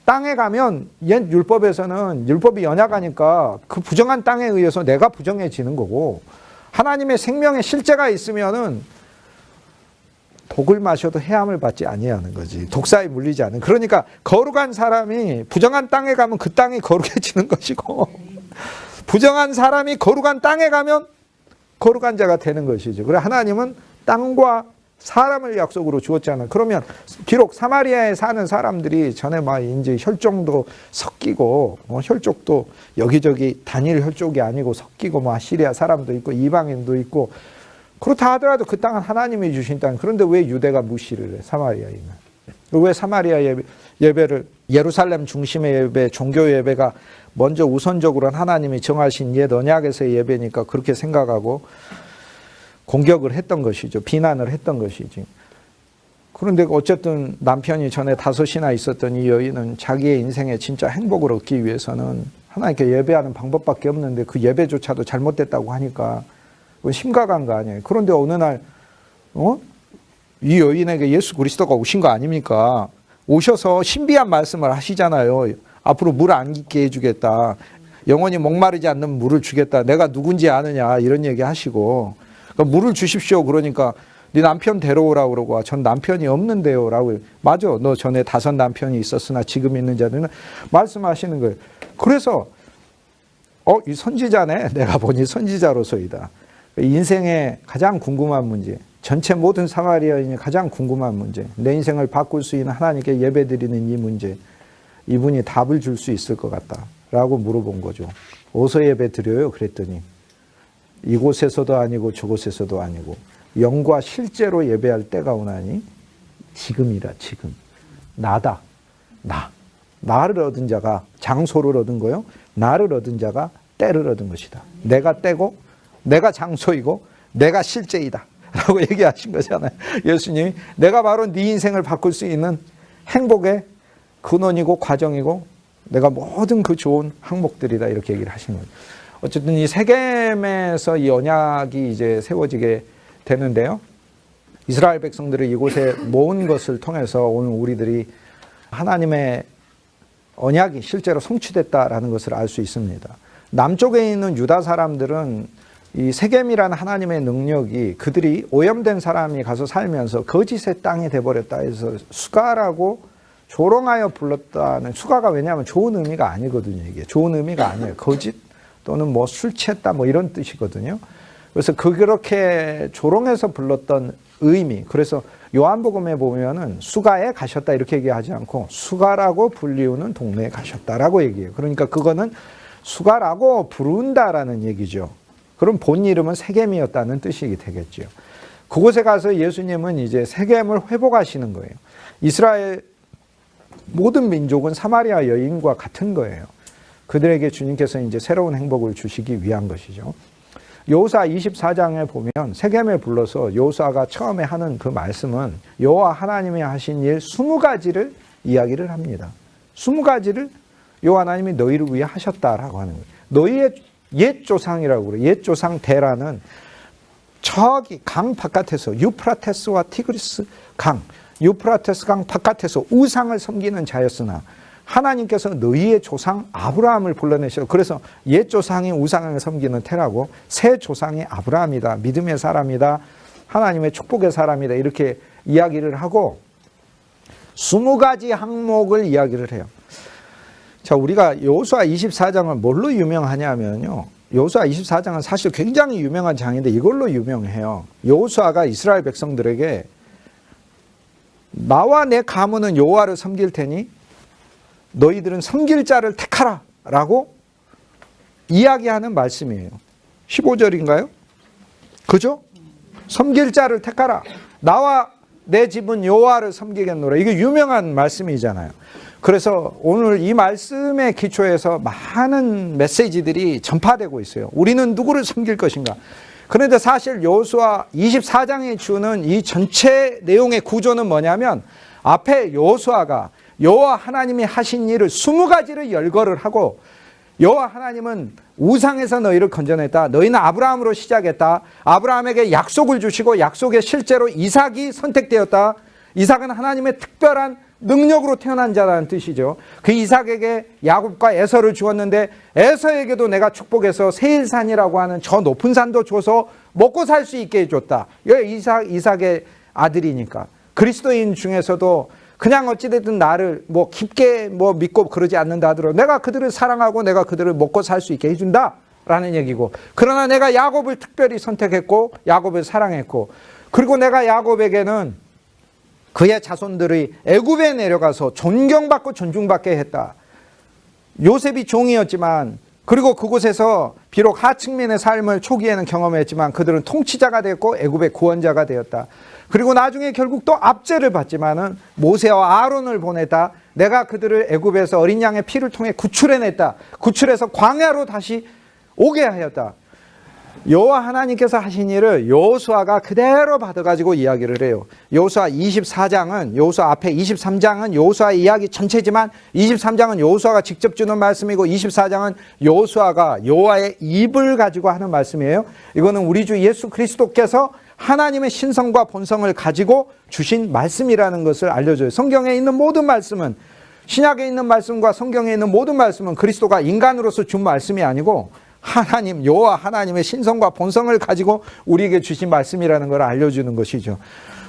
땅에 가면 옛 율법에서는 율법이 연약하니까 그 부정한 땅에 의해서 내가 부정해지는 거고, 하나님의 생명의 실제가 있으면은 독을 마셔도 해함을 받지 아니하는 거지. 독사에 물리지 않는. 그러니까 거룩한 사람이 부정한 땅에 가면 그 땅이 거룩해지는 것이고, 부정한 사람이 거룩한 땅에 가면 거룩한 자가 되는 것이죠. 그래 하나님은 땅과 사람을 약속으로 주었잖아요. 그러면 비록 사마리아에 사는 사람들이 전에 막 이제 혈종도 섞이고, 혈족도 여기저기 단일 혈족이 아니고 섞이고, 뭐 시리아 사람도 있고 이방인도 있고, 그렇다 하더라도 그 땅은 하나님이 주신 땅. 그런데 왜 유대가 무시를 해? 사마리아에는. 왜 사마리아 예배를, 예루살렘 중심의 예배, 종교 예배가 먼저 우선적으로는 하나님이 정하신 옛 언약에서의 예배니까 그렇게 생각하고 공격을 했던 것이죠. 비난을 했던 것이지. 그런데 어쨌든 남편이 전에 5이나 있었던 이 여인은 자기의 인생에 진짜 행복을 얻기 위해서는 하나님께 예배하는 방법밖에 없는데 그 예배조차도 잘못됐다고 하니까 심각한 거 아니에요. 그런데 어느 날 이 여인에게 예수 그리스도가 오신 거 아닙니까? 오셔서 신비한 말씀을 하시잖아요. 앞으로 물 안 잊게 해주겠다. 영원히 목마르지 않는 물을 주겠다. 내가 누군지 아느냐 이런 얘기 하시고, 그러니까 물을 주십시오. 그러니까 네 남편 데려오라고 그러고, 전 남편이 없는데요 라고. 맞아, 너 전에 5 남편이 있었으나 지금 있는 자들은 말씀하시는 거예요. 그래서 이 선지자네. 내가 보니 선지자로서이다. 인생의 가장 궁금한 문제, 전체 모든 사마리아인이 가장 궁금한 문제, 내 인생을 바꿀 수 있는 하나님께 예배드리는 이 문제, 이분이 답을 줄 수 있을 것 같다 라고 물어본 거죠. 어디서 예배 드려요? 그랬더니 이곳에서도 아니고 저곳에서도 아니고 영과 실제로 예배할 때가 오나니 지금이라. 지금 나다. 나를 얻은 자가 장소를 얻은 거요. 나를 얻은 자가 때를 얻은 것이다. 내가 때고 내가 장소이고 내가 실제이다 라고 얘기하신 거잖아요. 예수님이 내가 바로 네 인생을 바꿀 수 있는 행복의 근원이고 과정이고 내가 모든 그 좋은 항목들이다 이렇게 얘기를 하신 거예요. 어쨌든 이 세겜에서 이 언약이 이제 세워지게 되는데요. 이스라엘 백성들을 이곳에 모은 것을 통해서 오늘 우리들이 하나님의 언약이 실제로 성취됐다라는 것을 알 수 있습니다. 남쪽에 있는 유다 사람들은 이 세겜이라는 하나님의 능력이 그들이 오염된 사람이 가서 살면서 거짓의 땅이 돼버렸다 해서 수가라고 조롱하여 불렀다는, 수가가 왜냐하면 좋은 의미가 아니거든요. 이게 좋은 의미가 아니에요. 거짓 또는 뭐 술 취했다 뭐 이런 뜻이거든요. 그래서 그렇게 조롱해서 불렀던 의미, 그래서 요한복음에 보면은 수가에 가셨다 이렇게 얘기하지 않고 수가라고 불리우는 동네에 가셨다라고 얘기해요. 그러니까 그거는 수가라고 부른다라는 얘기죠. 그럼 본 이름은 세겜이었다는 뜻이 되겠죠. 그곳에 가서 예수님은 이제 세겜을 회복하시는 거예요. 이스라엘 모든 민족은 사마리아 여인과 같은 거예요. 그들에게 주님께서 이제 새로운 행복을 주시기 위한 것이죠. 여호수아 24장에 보면 세겜에 불러서 여호수아가 처음에 하는 그 말씀은 여호와 하나님이 하신 일 20가지를 이야기를 합니다. 20가지를 여호와 하나님이 너희를 위해 하셨다라고 하는 거예요. 너희의 옛 조상이라고 그래요. 옛 조상 데라는 저기 강 바깥에서 유프라테스와 티그리스 강, 유프라테스 강 바깥에서 우상을 섬기는 자였으나 하나님께서 너희의 조상 아브라함을 불러내셔. 그래서 옛 조상이 우상을 섬기는 테라고 새 조상이 아브라함이다. 믿음의 사람이다. 하나님의 축복의 사람이다. 이렇게 이야기를 하고 20가지 항목을 이야기를 해요. 자, 우리가 여호수아 24장을 뭘로 유명하냐면요. 여호수아 24장은 사실 굉장히 유명한 장인데 이걸로 유명해요. 여호수아가 이스라엘 백성들에게 나와 내 가문은 여호와를 섬길 테니 너희들은 섬길 자를 택하라 라고 이야기하는 말씀이에요. 15절인가요? 그죠? 섬길 자를 택하라. 나와 내 집은 여호와를 섬기겠노라. 이게 유명한 말씀이잖아요. 그래서 오늘 이 말씀의 기초에서 많은 메시지들이 전파되고 있어요. 우리는 누구를 섬길 것인가? 그런데 사실 여호수아 24장이 주는 이 전체 내용의 구조는 뭐냐면 앞에 여호수아가 여호와 하나님이 하신 일을 20가지를 열거를 하고 여호와 하나님은 우상에서 너희를 건져냈다. 너희는 아브라함으로 시작했다. 아브라함에게 약속을 주시고 약속에 실제로 이삭이 선택되었다. 이삭은 하나님의 특별한 능력으로 태어난 자라는 뜻이죠. 그 이삭에게 야곱과 에서를 주었는데 에서에게도 내가 축복해서 세일산이라고 하는 저 높은 산도 줘서 먹고 살 수 있게 해줬다. 이삭의 아들이니까. 그리스도인 중에서도 그냥 어찌됐든 나를 깊게 믿고 그러지 않는다 하더라도 내가 그들을 사랑하고 내가 그들을 먹고 살 수 있게 해준다 라는 얘기고, 그러나 내가 야곱을 특별히 선택했고 야곱을 사랑했고, 그리고 내가 야곱에게는 그의 자손들이 애굽에 내려가서 존경받고 존중받게 했다. 요셉이 종이었지만, 그리고 그곳에서 비록 하층민의 삶을 초기에는 경험했지만 그들은 통치자가 되었고 애굽의 구원자가 되었다. 그리고 나중에 결국 또 압제를 받지만은 모세와 아론을 보냈다. 내가 그들을 애굽에서 어린 양의 피를 통해 구출해냈다. 구출해서 광야로 다시 오게 하였다. 여호와 하나님께서 하신 일을 여호수아가 그대로 받아가지고 이야기를 해요. 여호수아 24장은 여호수아 앞에 23장은 여호수아의 이야기 전체지만 23장은 여호수아가 직접 주는 말씀이고 24장은 여호수아가 여호와의 입을 가지고 하는 말씀이에요. 이거는 우리 주 예수 그리스도께서 하나님의 신성과 본성을 가지고 주신 말씀이라는 것을 알려줘요. 성경에 있는 모든 말씀은, 신약에 있는 말씀과 성경에 있는 모든 말씀은 그리스도가 인간으로서 준 말씀이 아니고 하나님, 여호와 하나님의 신성과 본성을 가지고 우리에게 주신 말씀이라는 걸 알려주는 것이죠.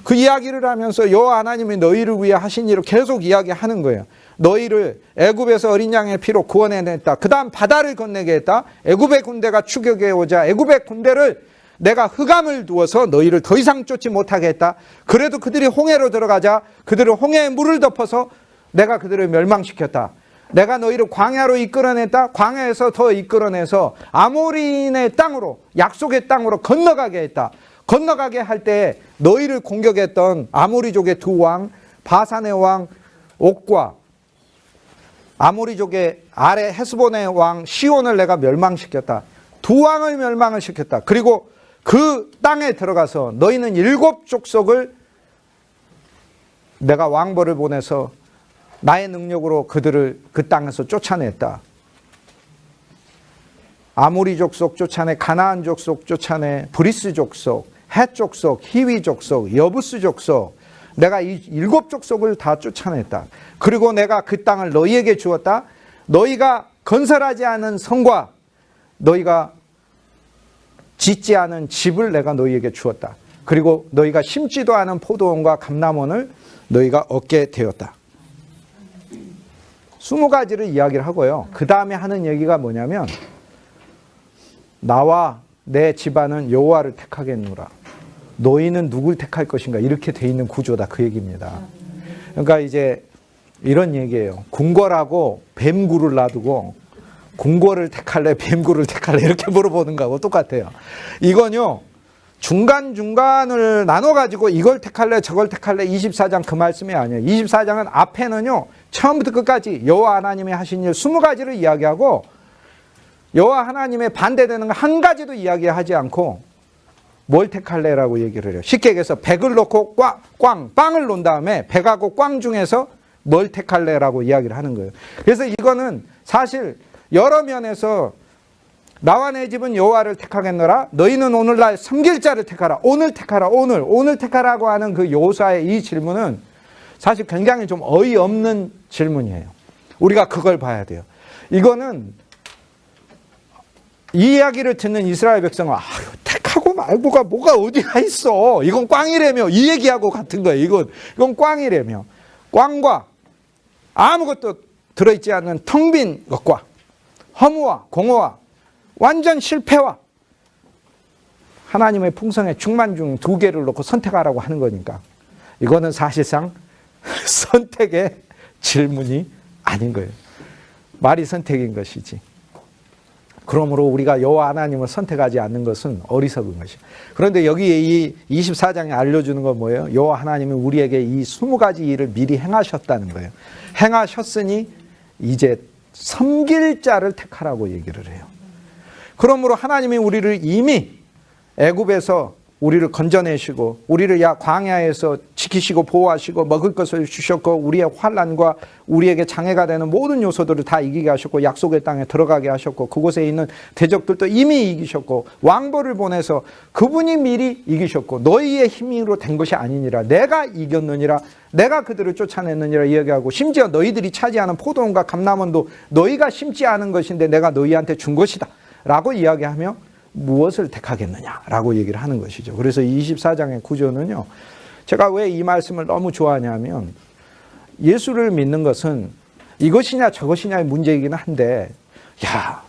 그 이야기를 하면서 여호와 하나님이 너희를 위해 하신 일을 계속 이야기하는 거예요. 너희를 애굽에서 어린 양의 피로 구원해냈다. 그 다음 바다를 건너게 했다. 애굽의 군대가 추격해 오자 애굽의 군대를 내가 흑암을 두어서 너희를 더 이상 쫓지 못하게 했다. 그래도 그들이 홍해로 들어가자 그들을 홍해에 물을 덮어서 내가 그들을 멸망시켰다. 내가 너희를 광야로 이끌어냈다. 광야에서 더 이끌어내서 아모리인의 땅으로, 약속의 땅으로 건너가게 했다. 건너가게 할 때 너희를 공격했던 아모리족의 두 왕, 바산의 왕 옥과 아모리족의 아래 헤스본의 왕 시온을 내가 멸망시켰다. 두 왕을 멸망을 시켰다. 그리고 그 땅에 들어가서 너희는 7 족속을 내가 왕벌을 보내서 나의 능력으로 그들을 그 땅에서 쫓아냈다. 아모리 족속 쫓아내, 가나안 족속 쫓아내, 브리스 족속, 헷 족속, 히위 족속, 여부스 족속, 내가 이 7 족속을 다 쫓아냈다. 그리고 내가 그 땅을 너희에게 주었다. 너희가 건설하지 않은 성과 너희가 짓지 않은 집을 내가 너희에게 주었다. 그리고 너희가 심지도 않은 포도원과 감람원을 너희가 얻게 되었다. 20가지를 이야기를 하고요. 그 다음에 하는 얘기가 뭐냐면 나와 내 집안은 여호와를 택하겠노라. 너희는 누굴 택할 것인가? 이렇게 돼 있는 구조다. 그 얘기입니다. 그러니까 이제 이런 얘기예요. 궁궐하고 뱀굴을 놔두고 궁궐을 택할래? 뱀굴을 택할래? 이렇게 물어보는 거하고 똑같아요. 이건요. 중간중간을 나눠가지고 이걸 택할래 저걸 택할래 24장 그 말씀이 아니에요. 24장은 앞에는요 처음부터 끝까지 여호와 하나님이 하신 일 20가지를 이야기하고 여호와 하나님의 반대되는 거 한 가지도 이야기하지 않고 뭘 택할래라고 얘기를 해요. 쉽게 얘기해서 100을 놓고 빵을 놓은 다음에 100하고 꽝 중에서 뭘 택할래라고 이야기를 하는 거예요. 그래서 이거는 사실 여러 면에서 나와 내 집은 여호와를 택하겠노라. 너희는 오늘날 섬길 자를 택하라. 오늘 택하라. 오늘 택하라고 하는 그 여호수아의 이 질문은 사실 굉장히 좀 어이없는 질문이에요. 우리가 그걸 봐야 돼요. 이거는 이 이야기를 듣는 이스라엘 백성은 택하고 말고가 뭐가 어디가 있어. 이건 꽝이라며. 이 얘기하고 같은 거예요. 이건 꽝이라며. 꽝과 아무것도 들어있지 않는 텅 빈 것과 허무와 공허와 완전 실패와 하나님의 풍성의 충만 중 두 개를 놓고 선택하라고 하는 거니까 이거는 사실상 선택의 질문이 아닌 거예요. 말이 선택인 것이지. 그러므로 우리가 여호와 하나님을 선택하지 않는 것은 어리석은 것이에요. 그런데 여기에 이 24장에 알려주는 건 뭐예요? 여호와 하나님이 우리에게 이 20가지 일을 미리 행하셨다는 거예요. 행하셨으니 이제 섬길 자를 택하라고 얘기를 해요. 그러므로 하나님이 우리를 이미 애굽에서 우리를 건져내시고 우리를 광야에서 지키시고 보호하시고 먹을 것을 주셨고 우리의 환난과 우리에게 장애가 되는 모든 요소들을 다 이기게 하셨고 약속의 땅에 들어가게 하셨고 그곳에 있는 대적들도 이미 이기셨고 왕벌을 보내서 그분이 미리 이기셨고 너희의 힘으로 된 것이 아니니라 내가 이겼느니라 내가 그들을 쫓아냈느니라 이야기하고 심지어 너희들이 차지하는 포도원과 감람원도 너희가 심지 않은 것인데 내가 너희한테 준 것이다 라고 이야기하며 무엇을 택하겠느냐라고 얘기를 하는 것이죠. 그래서 24장의 구조는요. 제가 왜 이 말씀을 너무 좋아하냐면 예수를 믿는 것은 이것이냐 저것이냐의 문제이긴 한데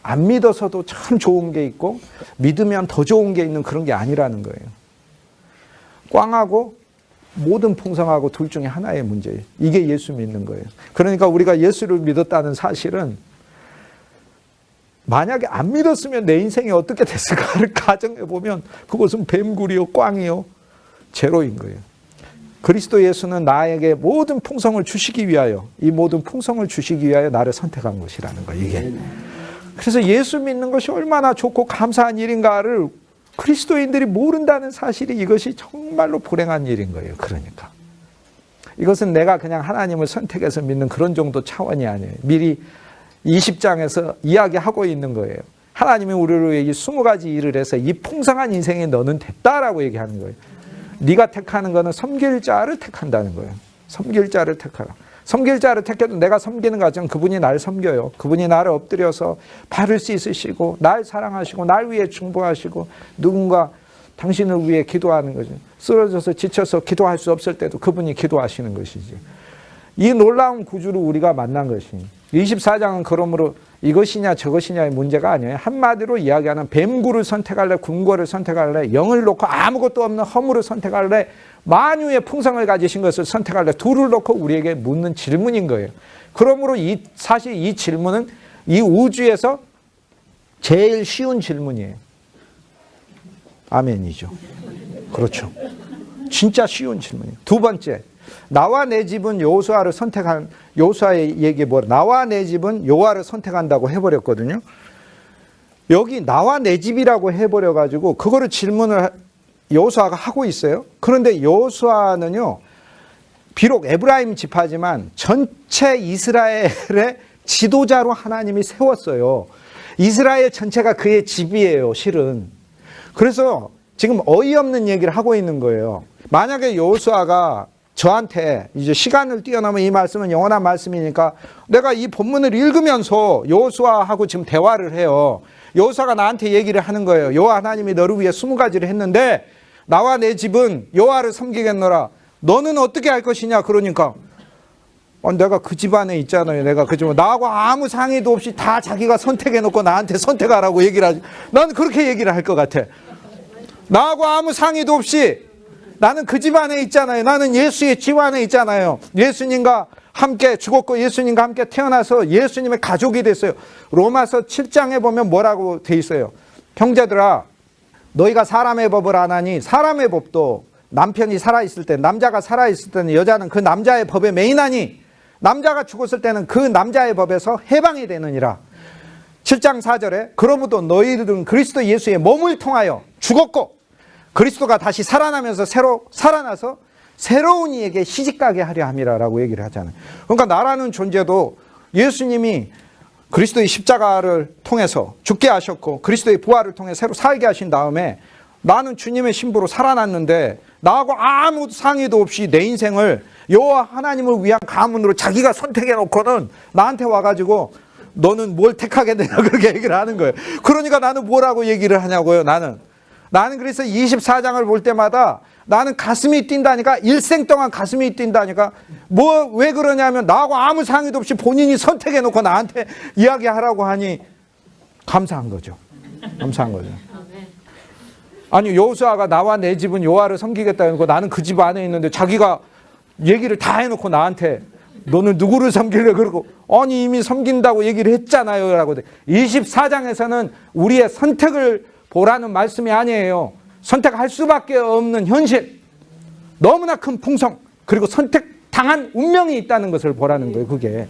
안 믿어서도 참 좋은 게 있고 믿으면 더 좋은 게 있는 그런 게 아니라는 거예요. 꽝하고 모든 풍성하고 둘 중에 하나의 문제예요. 이게 예수 믿는 거예요. 그러니까 우리가 예수를 믿었다는 사실은 만약에 안 믿었으면 내 인생이 어떻게 됐을까를 가정해보면 그것은 뱀굴이요 꽝이요 제로인 거예요. 그리스도 예수는 나에게 모든 풍성을 주시기 위하여 이 모든 풍성을 주시기 위하여 나를 선택한 것이라는 거예요. 이게. 그래서 예수 믿는 것이 얼마나 좋고 감사한 일인가를 그리스도인들이 모른다는 사실이 이것이 정말로 불행한 일인 거예요. 그러니까 이것은 내가 그냥 하나님을 선택해서 믿는 그런 정도 차원이 아니에요. 미리 20장에서 이야기하고 있는 거예요. 하나님이 우리를 위해 이 20가지 일을 해서 이 풍성한 인생에 너는 됐다라고 얘기하는 거예요. 네가 택하는 거는 섬길 자를 택한다는 거예요. 섬길 자를 택하라. 섬길 자를 택해도 내가 섬기는 과정 그분이 날 섬겨요. 그분이 나를 엎드려서 바를 수 있으시고 날 사랑하시고 날 위해 중보하시고 누군가 당신을 위해 기도하는 거죠. 쓰러져서 지쳐서 기도할 수 없을 때도 그분이 기도하시는 것이지. 이 놀라운 구주를 우리가 만난 것이 24장은 그러므로 이것이냐 저것이냐의 문제가 아니에요. 한마디로 이야기하는 뱀굴을 선택할래 궁궐을 선택할래 영을 놓고 아무것도 없는 허물을 선택할래 만유의 풍성을 가지신 것을 선택할래 둘을 놓고 우리에게 묻는 질문인 거예요. 그러므로 사실 이 질문은 이 우주에서 제일 쉬운 질문이에요. 아멘이죠. 그렇죠. 진짜 쉬운 질문이에요. 두 번째 나와 내 집은 여호수아를 선택한 여호수아의 얘기 나와 내 집은 여호와를 선택한다고 해버렸거든요. 여기 나와 내 집이라고 해버려가지고 그거를 질문을 여호수아가 하고 있어요. 그런데 여호수아는요 비록 에브라임 지파지만 전체 이스라엘의 지도자로 하나님이 세웠어요. 이스라엘 전체가 그의 집이에요 실은. 그래서 지금 어이없는 얘기를 하고 있는 거예요. 만약에 여호수아가 저한테 이제 시간을 뛰어넘은 이 말씀은 영원한 말씀이니까 내가 이 본문을 읽으면서 여호수아하고 지금 대화를 해요. 여호수아가 나한테 얘기를 하는 거예요. 여호와 하나님이 너를 위해 20가지를 했는데 나와 내 집은 여호와를 섬기겠노라. 너는 어떻게 할 것이냐 그러니까 내가 그 집안에 있잖아요. 내가 그 집안 나하고 아무 상의도 없이 다 자기가 선택해놓고 나한테 선택하라고 얘기를 하지. 난 그렇게 얘기를 할 것 같아. 나하고 아무 상의도 없이 나는 그 집안에 있잖아요. 나는 예수의 집안에 있잖아요. 예수님과 함께 죽었고 예수님과 함께 태어나서 예수님의 가족이 됐어요. 로마서 7장에 보면 뭐라고 돼 있어요. 형제들아 너희가 사람의 법을 안 하니 사람의 법도 남편이 살아있을 때 남자가 살아있을 때는 여자는 그 남자의 법에 매인하니 남자가 죽었을 때는 그 남자의 법에서 해방이 되느니라. 7장 4절에 그러므로 너희들은 그리스도 예수의 몸을 통하여 죽었고 그리스도가 다시 살아나면서 살아나서 새로운 이에게 시집가게 하려 함이라라고 얘기를 하잖아요. 그러니까 나라는 존재도 예수님이 그리스도의 십자가를 통해서 죽게 하셨고 그리스도의 부활을 통해 새로 살게 하신 다음에 나는 주님의 신부로 살아났는데 나하고 아무 상의도 없이 내 인생을 여호와 하나님을 위한 가문으로 자기가 선택해 놓고는 나한테 와가지고 너는 뭘 택하게 되냐 그렇게 얘기를 하는 거예요. 그러니까 나는 뭐라고 얘기를 하냐고요. 나는 그래서 24장을 볼 때마다 나는 가슴이 뛴다니까. 일생 동안 가슴이 뛴다니까. 왜 그러냐면 나하고 아무 상의도 없이 본인이 선택해 놓고 나한테 이야기하라고 하니 감사한 거죠. 감사한 거죠. 아니 여호수아가 나와 내 집은 여호와를 섬기겠다 해놓고 나는 그 집 안에 있는데 자기가 얘기를 다 해놓고 나한테 너는 누구를 섬길래 그러고 아니 이미 섬긴다고 얘기를 했잖아요 라고. 24장에서는 우리의 선택을 보라는 말씀이 아니에요. 선택할 수밖에 없는 현실, 너무나 큰 풍성, 그리고 선택당한 운명이 있다는 것을 보라는 거예요. 그게